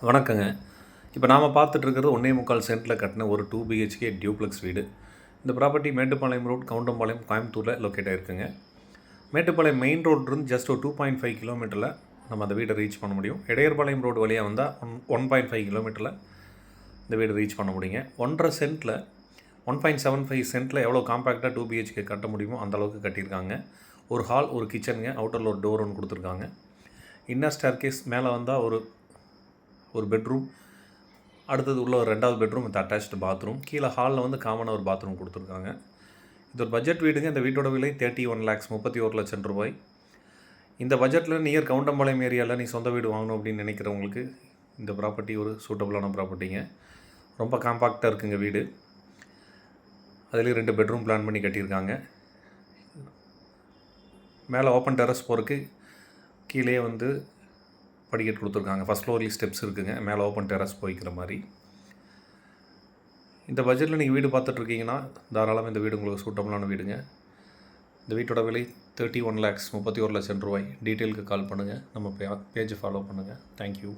வணக்கங்க. இப்போ நாம் பார்த்துட்ருக்கிறது 1.25 சென்ட்டில் கட்டின ஒரு 2 பிஹெச்கே டியூப்ளெக்ஸ் வீடு. இந்த ப்ராப்பர்ட்டி மேட்டுப்பாளையம் ரோட், கவுண்டம்பாளையம், கோயம்புத்தூரில் லொக்கேட் ஆகிருக்குங்க. மேட்டுப்பாளையம் மெயின் ரோட்லேருந்து ஜஸ்ட் ஒரு 2.5 கிலோமீட்டரில் நம்ம அந்த வீடை ரீச் பண்ண முடியும். இடையர்பாளையம் ரோடு வழியாக வந்தால் 1.5 கிலோமீட்டரில் இந்த வீடு ரீச் பண்ண முடியுங்க. 1.5 சென்ட்டில் 1.75 சென்ட்டில் எவ்வளோ காம்பேக்டாக 2 பிஹெச்கே கட்ட முடியுமோ அந்தளவுக்கு கட்டியிருக்காங்க. ஒரு ஹால், ஒரு கிச்சனுங்க, அவுட்டரில் ஒரு டோர் ஒன்று கொடுத்துருக்காங்க. இன்னர் ஸ்டேர்கேஸ் மேலே வந்தால் ஒரு பெட்ரூம், அடுத்தது உள்ள ஒரு 2வது பெட்ரூம் வித் அட்டாச்டு பாத்ரூம், கீழே ஹாலில் வந்து காமனாக ஒரு பாத்ரூம் கொடுத்துருக்காங்க. இது ஒரு பட்ஜெட் வீடுங்க. இந்த வீட்டோட விலை 31 lakhs, 31 லட்சம் ரூபாய். இந்த பட்ஜெட்டில் நியர் கவுண்டம்பாளையம் ஏரியாவில் நீ சொந்த வீடு வாங்கணும் அப்படின்னு நினைக்கிறவங்களுக்கு இந்த ப்ராப்பர்ட்டி ஒரு சூட்டபுளான ப்ராப்பர்ட்டிங்க. ரொம்ப காம்பாக்டாக இருக்குங்க வீடு. அதுலேயும் 2 பெட்ரூம் பிளான் பண்ணி கட்டியிருக்காங்க. மேலே ஓப்பன் டெரஸ் போகிறதுக்கு கீழே வந்து படிக்கட்டு கொடுத்துருக்காங்க. ஃபஸ்ட் ஃப்ளோர்லேயும் ஸ்டெப்ஸ் இருக்குதுங்க. மேலே ஓப்பன் டெரஸ் போய்க்கிற மாதிரி. இந்த பட்ஜெட்டில் நீங்கள் வீடு பார்த்துட்ருக்கீங்கன்னா தாராளமாக இந்த வீடு உங்களுக்கு சூட்டபுளான வீடுங்க. இந்த வீட்டோட விலை 31 lakhs, 31 லட்சம் ரூபாய். டீட்டெயிலுக்கு கால் பண்ணுங்கள். நம்ம பேஜை ஃபாலோ பண்ணுங்கள். தேங்க்யூ.